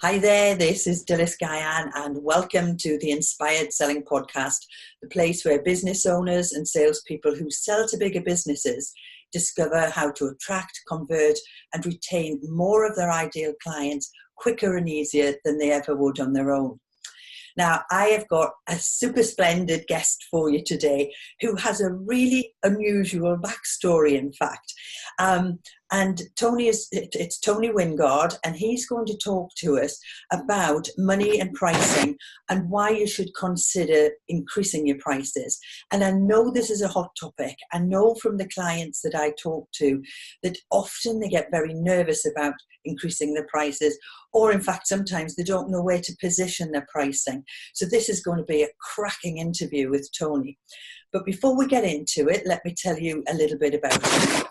Hi there, this is Dylis Guyan, and welcome to the Inspired Selling Podcast, the place where business owners and salespeople who sell to bigger businesses discover how to attract, convert, and retain more of their ideal clients quicker and easier than they ever would on their own. Now, I have got a super splendid guest for you today who has a really unusual backstory, in fact. And it's Tony Wingard, and he's going to talk to us about money and pricing and why you should consider increasing your prices. And I know this is a hot topic. I know from the clients that I talk to that often they get very nervous about increasing their prices, or in fact, sometimes they don't know where to position their pricing. So this is going to be a cracking interview with Tony. But before we get into it, let me tell you a little bit about him.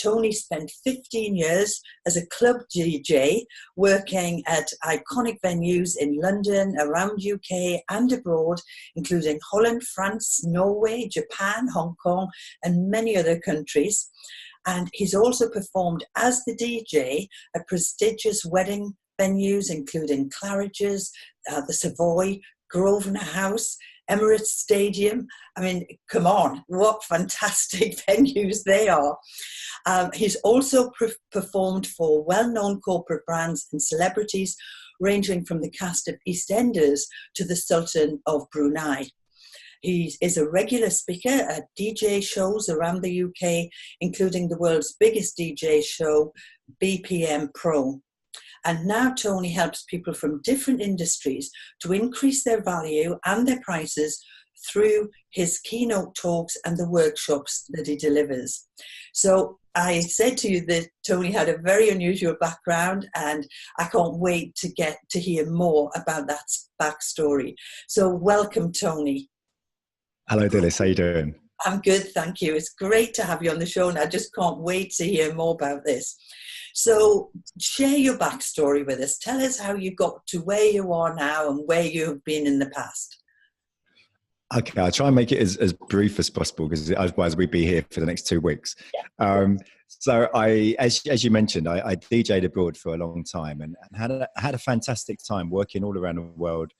Tony spent 15 years as a club DJ working at iconic venues in London, around UK and abroad, including Holland, France, Norway, Japan, Hong Kong, and many other countries. And he's also performed as the DJ at prestigious wedding venues, including Claridge's, the Savoy, Grosvenor House, Emirates Stadium. I mean, come on, what fantastic venues they are. He's also performed for well-known corporate brands and celebrities, ranging from the cast of EastEnders to the Sultan of Brunei. He is a regular speaker at DJ shows around the UK, including the world's biggest DJ show, BPM Pro. And now Tony helps people from different industries to increase their value and their prices through his keynote talks and the workshops that he delivers. So I said to you that Tony had a very unusual background, and I can't wait to get to hear more about that backstory. So welcome, Tony. Hello, Dylis. How you doing? I'm good, thank you. It's great to have you on the show, and I just can't wait to hear more about this. So share your backstory with us. Tell us how you got to where you are now and where you have been in the past. Okay, I'll try and make it as brief as possible, because otherwise we'd be here for the next 2 weeks. Yeah. So as you mentioned, I DJ'd abroad for a long time and had a fantastic time working all around the world.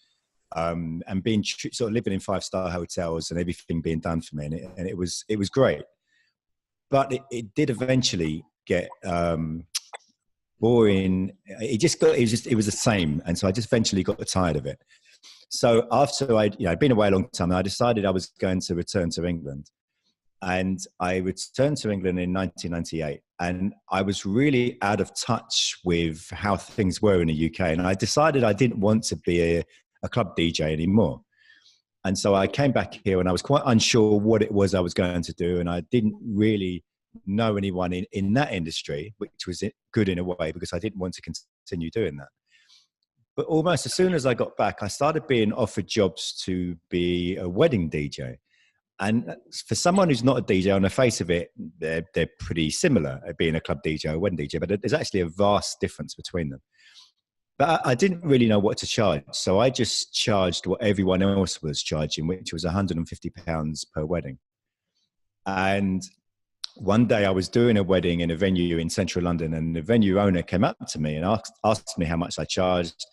And being sort of living in 5-star hotels and everything being done for me, and it was great, but it did eventually get boring. It was the same, and so I just eventually got tired of it. So after I'd been away a long time, I decided I was going to return to England, and I returned to England in 1998, and I was really out of touch with how things were in the UK, and I decided I didn't want to be a club DJ anymore. And so I came back here and I was quite unsure what it was I was going to do. And I didn't really know anyone in that industry, which was good in a way, because I didn't want to continue doing that. But almost as soon as I got back, I started being offered jobs to be a wedding DJ. And for someone who's not a DJ, on the face of it, they're pretty similar at being a club DJ or a wedding DJ, but there's actually a vast difference between them. But I didn't really know what to charge. So I just charged what everyone else was charging, which was £150 per wedding. And one day I was doing a wedding in a venue in central London, and the venue owner came up to me and asked me how much I charged.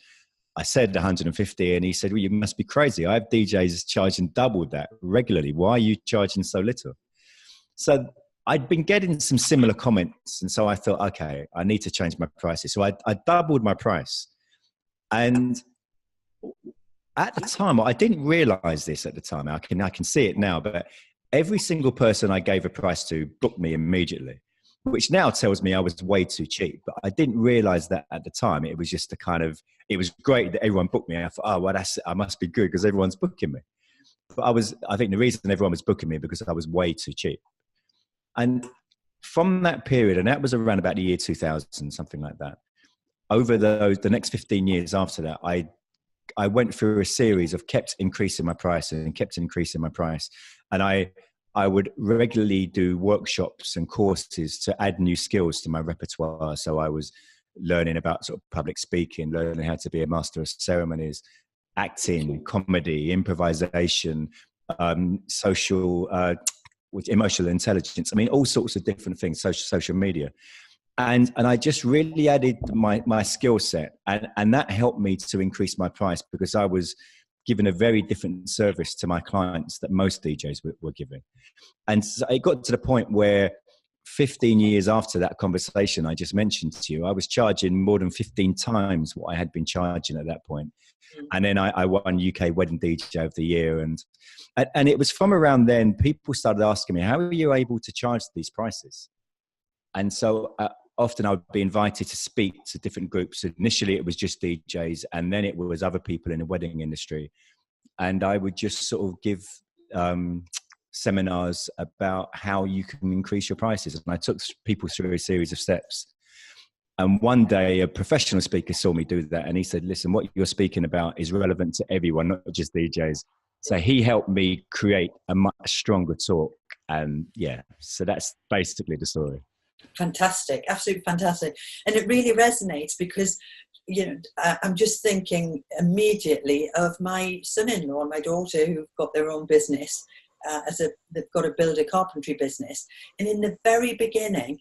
I said 150, and he said, well, you must be crazy. I have DJs charging double that regularly. Why are you charging so little? So I'd been getting some similar comments, and so I thought, okay, I need to change my prices. So I doubled my price. And at the time, I didn't realize this at the time. I can see it now, but every single person I gave a price to booked me immediately, which now tells me I was way too cheap. But I didn't realize that at the time. It was just it was great that everyone booked me. I thought, oh, well, I must be good because everyone's booking me. But I think the reason everyone was booking me because I was way too cheap. And from that period, and that was around about the year 2000, something like that, over the next 15 years after that, I went through a series of kept increasing my price and kept increasing my price. And I would regularly do workshops and courses to add new skills to my repertoire. So I was learning about sort of public speaking, learning how to be a master of ceremonies, acting, comedy, improvisation, social, with emotional intelligence. I mean, all sorts of different things, social media. And I just really added my skill set, and that helped me to increase my price, because I was giving a very different service to my clients that most DJs were giving. And so it got to the point where 15 years after that conversation I just mentioned to you, I was charging more than 15 times what I had been charging at that point. And then I won UK Wedding DJ of the Year. And it was from around then, people started asking me, how are you able to charge these prices? And so often I would be invited to speak to different groups. Initially, it was just DJs, and then it was other people in the wedding industry. And I would just sort of give seminars about how you can increase your prices. And I took people through a series of steps. And one day, a professional speaker saw me do that, and he said, listen, what you're speaking about is relevant to everyone, not just DJs. So he helped me create a much stronger talk. And yeah, so that's basically the story. Fantastic, absolutely fantastic. And it really resonates because, you know, I'm just thinking immediately of my son-in-law and my daughter who've got their own business. They've got to build a carpentry business. And in the very beginning,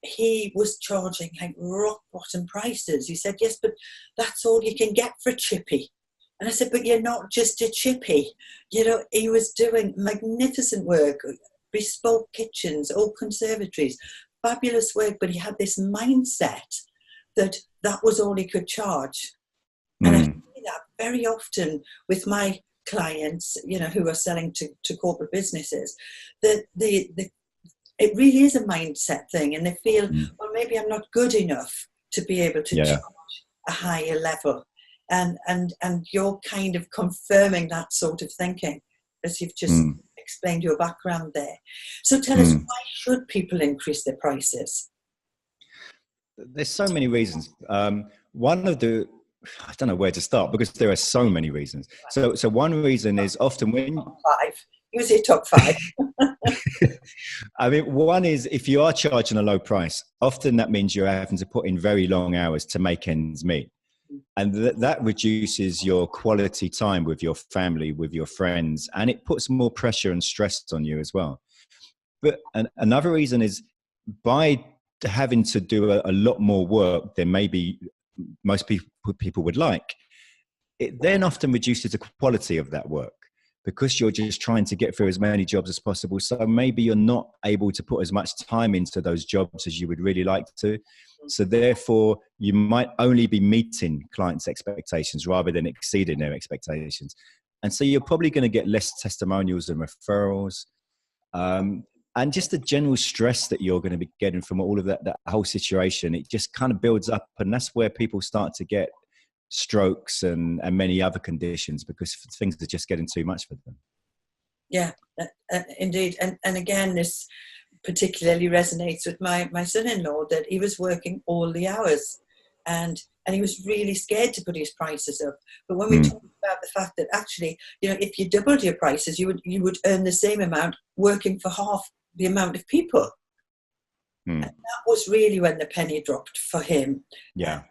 he was charging like rock bottom prices. He said, yes, but that's all you can get for a chippy. And I said, but you're not just a chippy. You know, he was doing magnificent work, bespoke kitchens, old conservatories, fabulous work, but he had this mindset that that was all he could charge. And I see that very often with my clients, you know, who are selling to corporate businesses, that it really is a mindset thing, and they feel, well, maybe I'm not good enough to be able to charge a higher level. And you're kind of confirming that sort of thinking, as you've just explained your background there. So tell us, why should people increase their prices? There's so many reasons. One of the, I don't know where to start, because there are so many reasons. So one reason is often when... Top five. Use your top five. I mean, one is if you are charging a low price, often that means you're having to put in very long hours to make ends meet. And that reduces your quality time with your family, with your friends, and it puts more pressure and stress on you as well. But another reason is by having to do a lot more work than maybe most people would like, it then often reduces the quality of that work, because you're just trying to get through as many jobs as possible. So maybe you're not able to put as much time into those jobs as you would really like to. So therefore, you might only be meeting clients' expectations rather than exceeding their expectations. And so you're probably going to get less testimonials and referrals. And just the general stress that you're going to be getting from all of that whole situation, it just kind of builds up. And that's where people start to get strokes and many other conditions, because things are just getting too much for them. Yeah, indeed. And again, this particularly resonates with my son-in-law, that he was working all the hours and he was really scared to put his prices up. But when we talk about the fact that actually, you know, if you doubled your prices, you would earn the same amount working for half the amount of people. And that was really when the penny dropped for him. Yeah.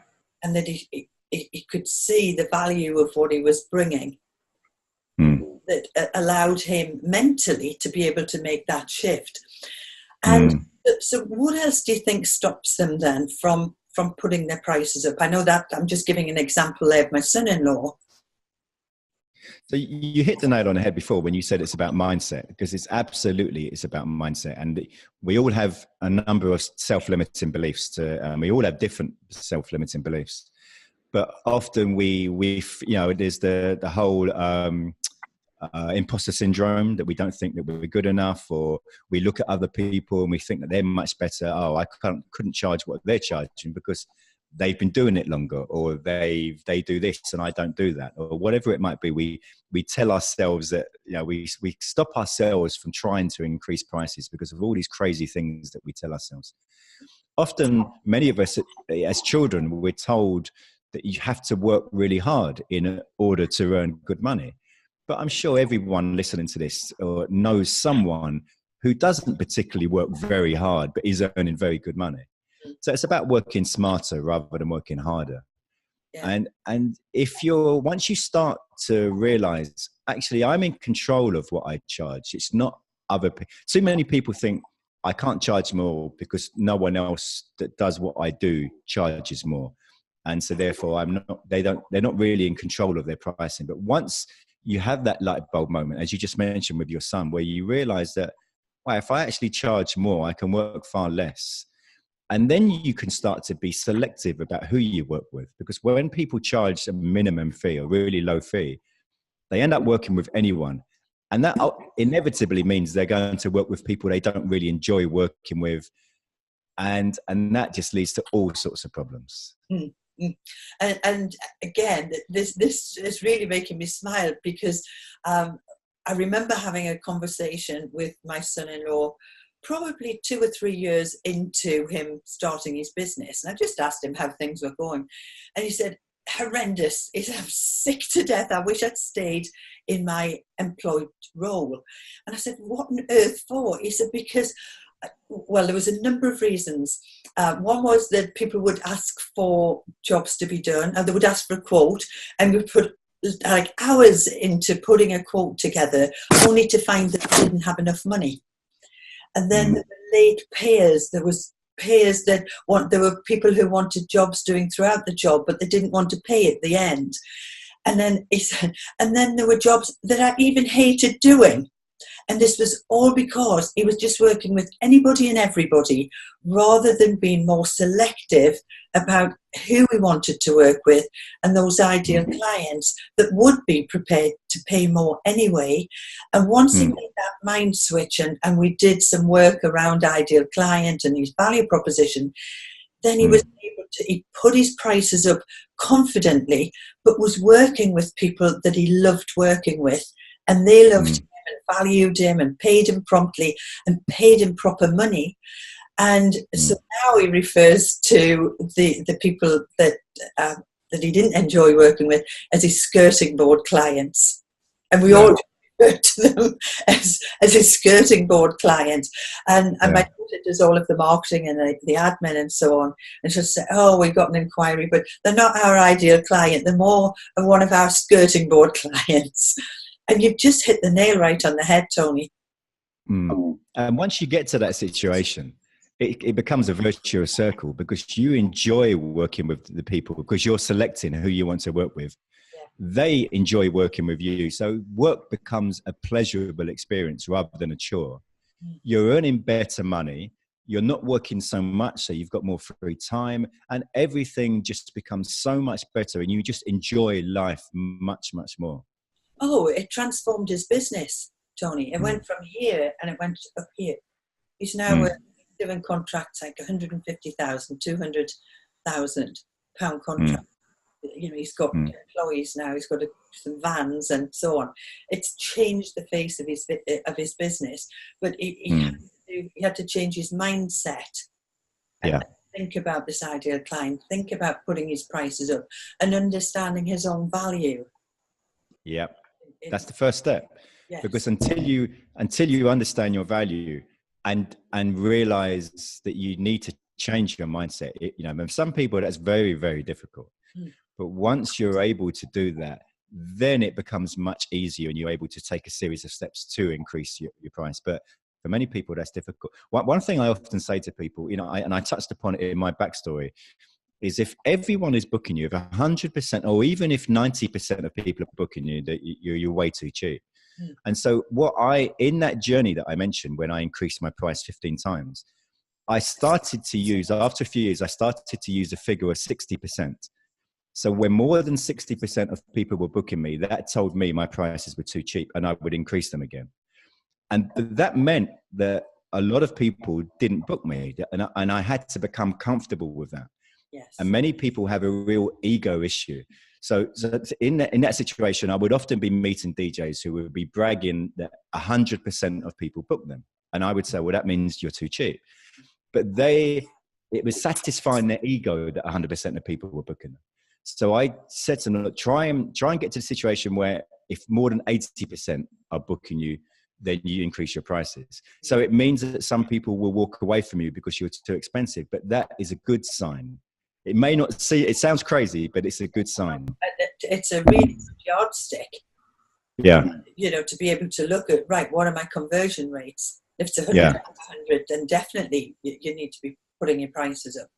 And that he could see the value of what he was bringing. That allowed him mentally to be able to make that shift. And so what else do you think stops them then from putting their prices up? I know that I'm just giving an example there of my son-in-law. So you hit the nail on the head before when you said it's about mindset, because it's about mindset. And we all have a number of self-limiting beliefs we all have different self-limiting beliefs. But often we you know, there's the whole imposter syndrome, that we don't think that we're good enough, or we look at other people and we think that they're much better. Oh, I couldn't charge what they're charging because they've been doing it longer, or they do this and I don't do that, or whatever it might be. We tell ourselves that, you know, we stop ourselves from trying to increase prices because of all these crazy things that we tell ourselves. Often, many of us as children, we're told that you have to work really hard in order to earn good money. But I'm sure everyone listening to this knows someone who doesn't particularly work very hard, but is earning very good money. So it's about working smarter rather than working harder. Yeah. And once you start to realize, actually, I'm in control of what I charge. It's not other people. Too many people think I can't charge more because no one else that does what I do charges more. And so therefore they're not really in control of their pricing. But once you have that light bulb moment, as you just mentioned with your son, where you realize that, wow, if I actually charge more, I can work far less. And then you can start to be selective about who you work with. Because when people charge a minimum fee, a really low fee, they end up working with anyone. And that inevitably means they're going to work with people they don't really enjoy working with. And that just leads to all sorts of problems. Mm-hmm. And again, this is really making me smile because I remember having a conversation with my son-in-law probably 2 or 3 years into him starting his business. And I just asked him how things were going. And he said, horrendous. He said, I'm sick to death. I wish I'd stayed in my employed role. And I said, what on earth for? He said, because, well, there was a number of reasons. One was that people would ask for jobs to be done, and they would ask for a quote, and we put like hours into putting a quote together, only to find that they didn't have enough money. And then there were late payers. There was payers there were people who wanted jobs doing throughout the job, but they didn't want to pay at the end. And then he said, and then there were jobs that I even hated doing. And this was all because he was just working with anybody and everybody rather than being more selective about who we wanted to work with and those ideal clients that would be prepared to pay more anyway. And once he made that mind switch and we did some work around ideal client and his value proposition, then he was able to, he put his prices up confidently, but was working with people that he loved working with, and they loved him and valued him and paid him promptly and paid him proper money. And so now he refers to the people that he didn't enjoy working with as his skirting board clients. And we all refer to them as his skirting board clients. And my daughter does all of the marketing and the admin and so on. And she'll say, oh, we got an inquiry, but they're not our ideal client. They're more of one of our skirting board clients. And you've just hit the nail right on the head, Tony. And once you get to that situation, it becomes a virtuous circle because you enjoy working with the people because you're selecting who you want to work with. They enjoy working with you. So work becomes a pleasurable experience rather than a chore. You're earning better money. You're not working so much, so you've got more free time, and everything just becomes so much better, and you just enjoy life much, much more. Oh, it transformed his business, Tony. It went from here and it went up here. He's now doing contracts like 150,000, 200,000 pound contract. You know, he's got employees now. He's got some vans and so on. It's changed the face of his business, but he had to change his mindset. And think about this ideal client. Think about putting his prices up and understanding his own value. Yep. That's the first step, because until you understand your value and realize that you need to change your mindset, for some people that's very, very difficult. But once you're able to do that, then it becomes much easier and you're able to take a series of steps to increase your price. But for many people, that's difficult. One thing I often say to people, and I touched upon it in my backstory, is if everyone is booking you, if 100%, or even if 90% of people are booking you, that you're way too cheap. And so in that journey that I mentioned, when I increased my price 15 times, I started to use, after a few years, I started to use a figure of 60%. So when more than 60% of people were booking me, that told me my prices were too cheap and I would increase them again. And that meant that a lot of people didn't book me, and I had to become comfortable with that. Yes. And many people have a real ego issue. So in that situation, I would often be meeting DJs who would be bragging that 100% of people book them. And I would say, well, that means you're too cheap. But it was satisfying their ego that 100% of people were booking them. So I said to them, look, try and get to the situation where if more than 80% are booking you, then you increase your prices. So it means that some people will walk away from you because you're too expensive, but that is a good sign. It may not it sounds crazy, but it's a good sign. It's a really good yardstick. Yeah. To be able to look at, right, what are my conversion rates? If it's 100, Yeah. 100, then definitely you need to be putting your prices up.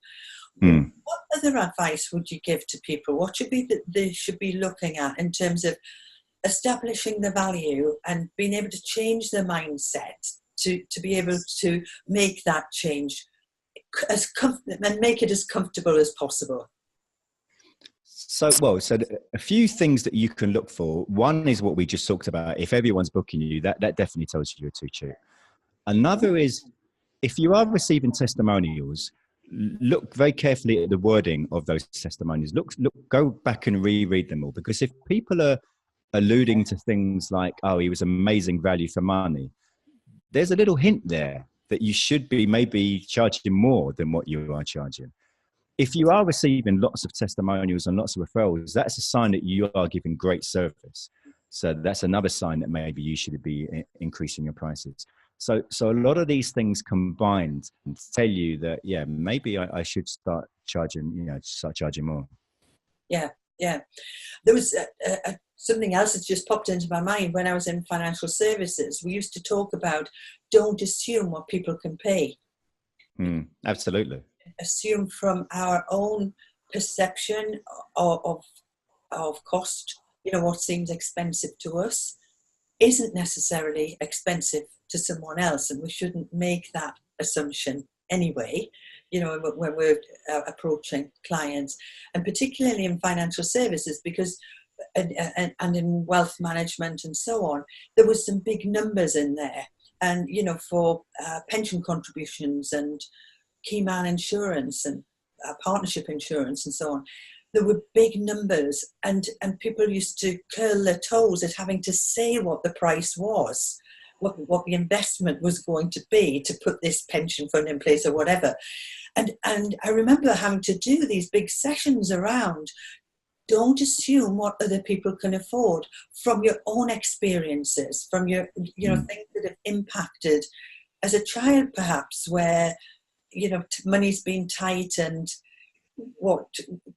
Mm. What other advice would you give to people? What should be that they should be looking at in terms of establishing the value and being able to change their mindset to be able to make that change and make it as comfortable as possible? So a few things that you can look for. One is what we just talked about. If everyone's booking you, that definitely tells you you're too cheap. Another is if you are receiving testimonials, look very carefully at the wording of those testimonials. Go back and reread them all, because if people are alluding to things like, "Oh, he was amazing value for money," there's a little hint there that you should be maybe charging more than what you are charging. If you are receiving lots of testimonials and lots of referrals, that's a sign that you are giving great service. So that's another sign that maybe you should be increasing your prices. So a lot of these things combined tell you that, yeah, maybe I should start charging more. Yeah, yeah. There was something else that just popped into my mind when I was in financial services. We used to talk about don't assume what people can pay. Absolutely. Assume from our own perception of cost, what seems expensive to us isn't necessarily expensive to someone else, and we shouldn't make that assumption anyway, when we're approaching clients, and particularly in financial services, because and in wealth management and so on, there was some big numbers in there, and for pension contributions and key man insurance and partnership insurance and so on, there were big numbers, and people used to curl their toes at having to say what the price was, what the investment was going to be to put this pension fund in place or whatever. And I remember having to do these big sessions around, don't assume what other people can afford from your own experiences, from your things that have impacted as a child, perhaps, where money's been tight, and what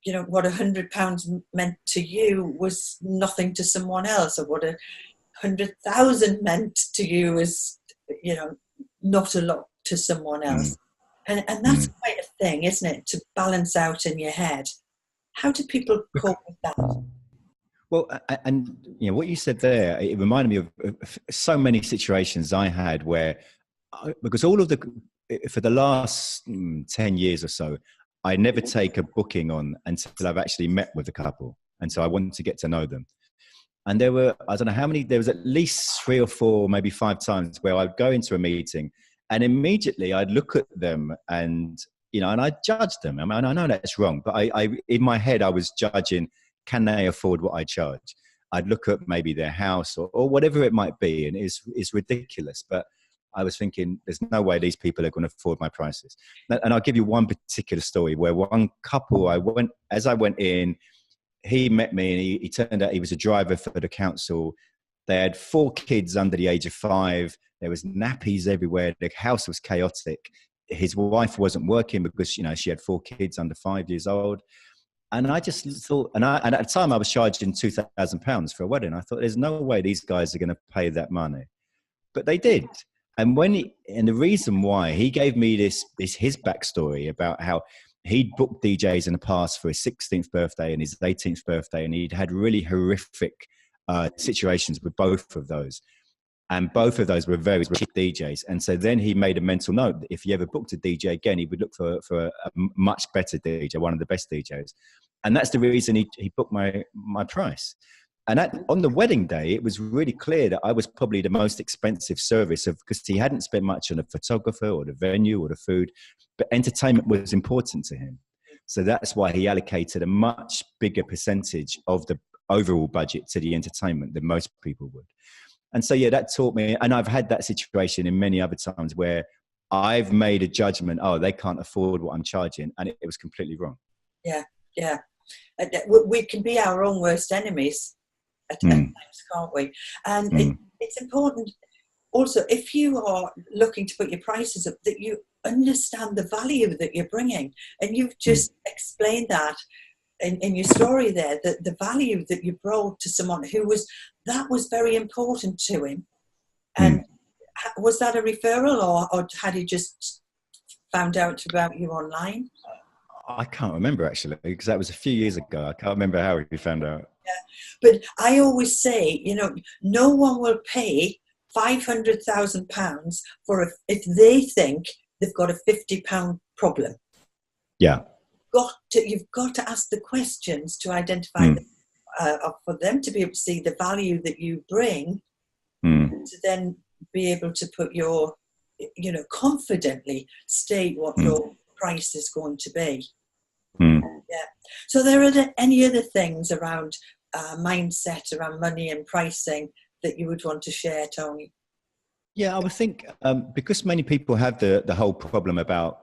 £100 meant to you was nothing to someone else, or what 100,000 meant to you is not a lot to someone else. And that's quite a thing, isn't it, to balance out in your head? How do people cope with that? Well, and what you said there, it reminded me of so many situations I had where, because for the last 10 years or so, I never take a booking on until I've actually met with the couple. And so I wanted to get to know them. And there were, I don't know how many, there was at least 3 or 4, maybe 5 times where I'd go into a meeting and immediately I'd look at them and, and I'd judge them. I mean, I know that's wrong, but I in my head, I was judging, can they afford what I charge? I'd look at maybe their house or whatever it might be. And it's ridiculous, but I was thinking, there's no way these people are going to afford my prices. And I'll give you one particular story where one couple, as I went in, he met me and he turned out he was a driver for the council. They had 4 kids under the age of 5. There was nappies everywhere. The house was chaotic. His wife wasn't working because, she had 4 kids under 5 years old. And I just thought, and at the time I was charging £2,000 for a wedding. I thought, there's no way these guys are going to pay that money. But they did. And and the reason why, he gave me his backstory about how he'd booked DJs in the past for his 16th birthday and his 18th birthday, and he'd had really horrific situations with both of those. And both of those were very cheap DJs. And so then he made a mental note that if he ever booked a DJ again, he would look for a much better DJ, one of the best DJs. And that's the reason he booked my price. And on the wedding day, it was really clear that I was probably the most expensive service because he hadn't spent much on a photographer or the venue or the food, but entertainment was important to him. So that's why he allocated a much bigger percentage of the overall budget to the entertainment than most people would. And so, yeah, that taught me, and I've had that situation in many other times where I've made a judgment, they can't afford what I'm charging, and it was completely wrong. Yeah. We can be our own worst enemies at times, can't we? And it's important also, if you are looking to put your prices up, that you understand the value that you're bringing. And you've just explained that in your story there, that the value that you brought to someone that was very important to him. And was that a referral, or had you just found out about you online? I can't remember actually, because that was a few years ago. I can't remember how we found out. Yeah. But I always say, no one will pay £500,000 if they think they've got a £50 problem. Yeah. You've got to ask the questions to identify for them to be able to see the value that you bring, to then be able to put your, confidently state what your price is going to be. Yeah. So there are any other things around mindset, around money and pricing that you would want to share, Tony? Yeah, I would think because many people have the whole problem about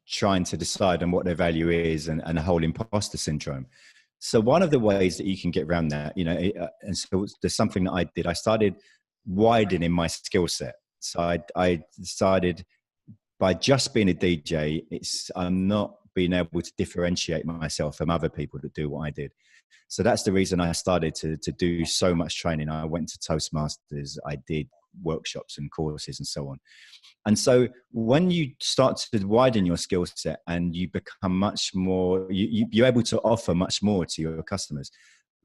trying to decide on what their value is and the whole imposter syndrome. So one of the ways that you can get around that, and so there's something that I did. I started widening my skill set. So I decided by just being a DJ, I'm not being able to differentiate myself from other people that do what I did. So that's the reason I started to do so much training. I went to Toastmasters, I did workshops and courses and so on. And so when you start to widen your skill set and you become much more, you're able to offer much more to your customers,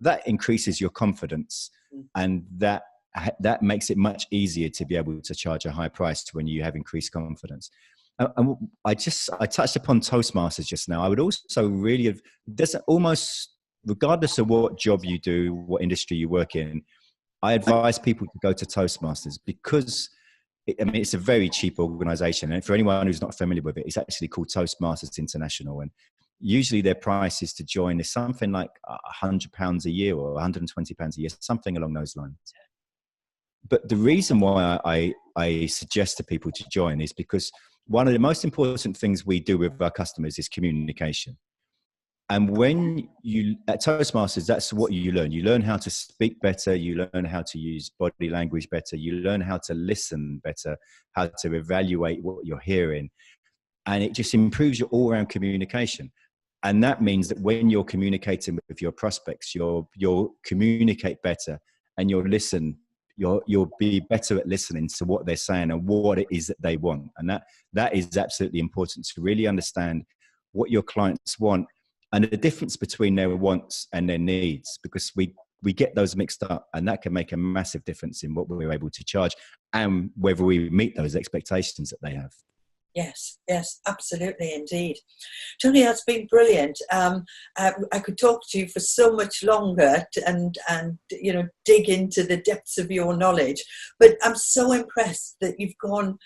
that increases your confidence, and that makes it much easier to be able to charge a high price when you have increased confidence. And I touched upon Toastmasters just now. I would also really there's almost, regardless of what job you do, what industry you work in, I advise people to go to Toastmasters because it's a very cheap organization. And for anyone who's not familiar with it, it's actually called Toastmasters International. And usually their prices to join is something like £100 a year or £120 a year, something along those lines. But the reason why I suggest to people to join is because one of the most important things we do with our customers is communication. And when at Toastmasters, that's what you learn. You learn how to speak better. You learn how to use body language better. You learn how to listen better, how to evaluate what you're hearing. And it just improves your all-around communication. And that means that when you're communicating with your prospects, you'll communicate better, and you'll be better at listening to what they're saying and what it is that they want. And that is absolutely important, to really understand what your clients want and the difference between their wants and their needs, because we get those mixed up, and that can make a massive difference in what we're able to charge and whether we meet those expectations that they have. Yes, absolutely, indeed. Tony, that's been brilliant. I could talk to you for so much longer and dig into the depths of your knowledge, but I'm so impressed that you've gone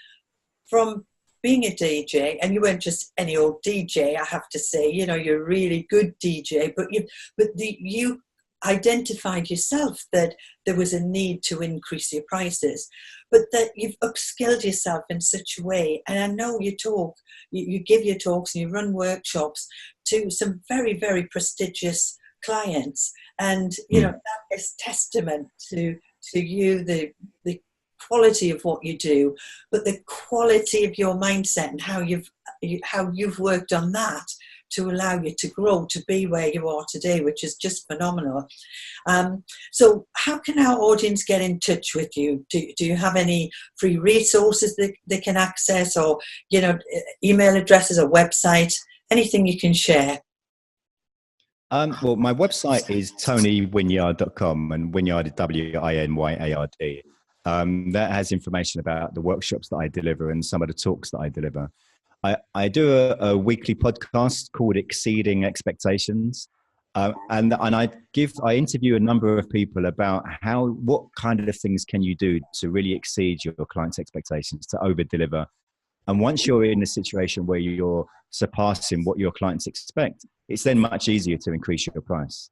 from being a DJ, and you weren't just any old DJ, I have to say, you're a really good DJ, but you identified yourself that there was a need to increase your prices, but that you've upskilled yourself in such a way. And I know you give your talks and you run workshops to some very, very prestigious clients. And, that is testament to you, the quality of what you do, but the quality of your mindset and how you've worked on that to allow you to grow to be where you are today, which is just phenomenal. So how can our audience get in touch with you? Do you have any free resources that they can access, or email addresses or website, anything you can share? Well, my website is tonywynyard.com, and Wynyard is Wynyard. That has information about the workshops that I deliver and some of the talks that I deliver. I do a weekly podcast called Exceeding Expectations, and I interview a number of people about what kind of things can you do to really exceed your clients' expectations, to over deliver. And once you're in a situation where you're surpassing what your clients expect, it's then much easier to increase your price.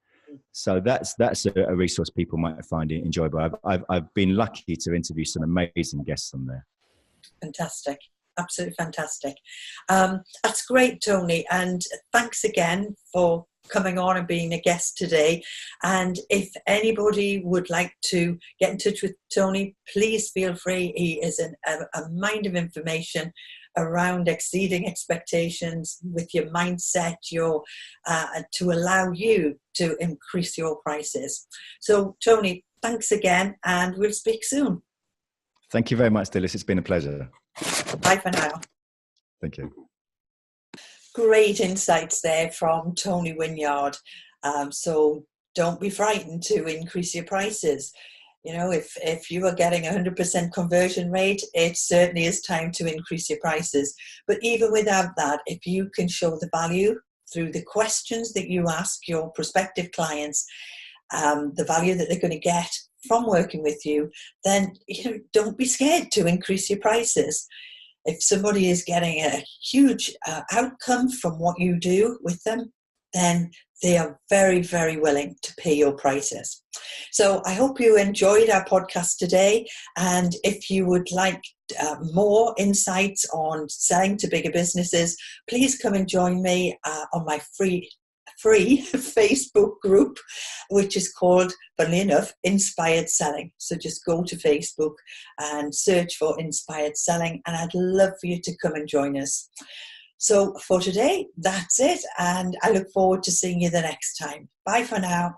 So that's a resource people might find enjoyable. I've been lucky to interview some amazing guests on there. Fantastic. Absolutely fantastic. That's great, Tony. And thanks again for coming on and being a guest today. And if anybody would like to get in touch with Tony, please feel free. He is a mind of information around exceeding expectations with your mindset, to allow you to increase your prices. So, Tony, thanks again, and we'll speak soon. Thank you very much, Dylis. It's been a pleasure. Bye for now. Thank you. Great insights there from Tony Wynyard. So don't be frightened to increase your prices. You know, if you are getting 100% conversion rate, it certainly is time to increase your prices. But even without that, if you can show the value through the questions that you ask your prospective clients, the value that they're going to get from working with you, then don't be scared to increase your prices. If somebody is getting a huge outcome from what you do with them, then they are very, very willing to pay your prices. So I hope you enjoyed our podcast today. And if you would like more insights on selling to bigger businesses, please come and join me on my free Facebook group, which is called, funnily enough, Inspired Selling. So just go to Facebook and search for Inspired Selling, and I'd love for you to come and join us. So for today, that's it, and I look forward to seeing you the next time. Bye for now.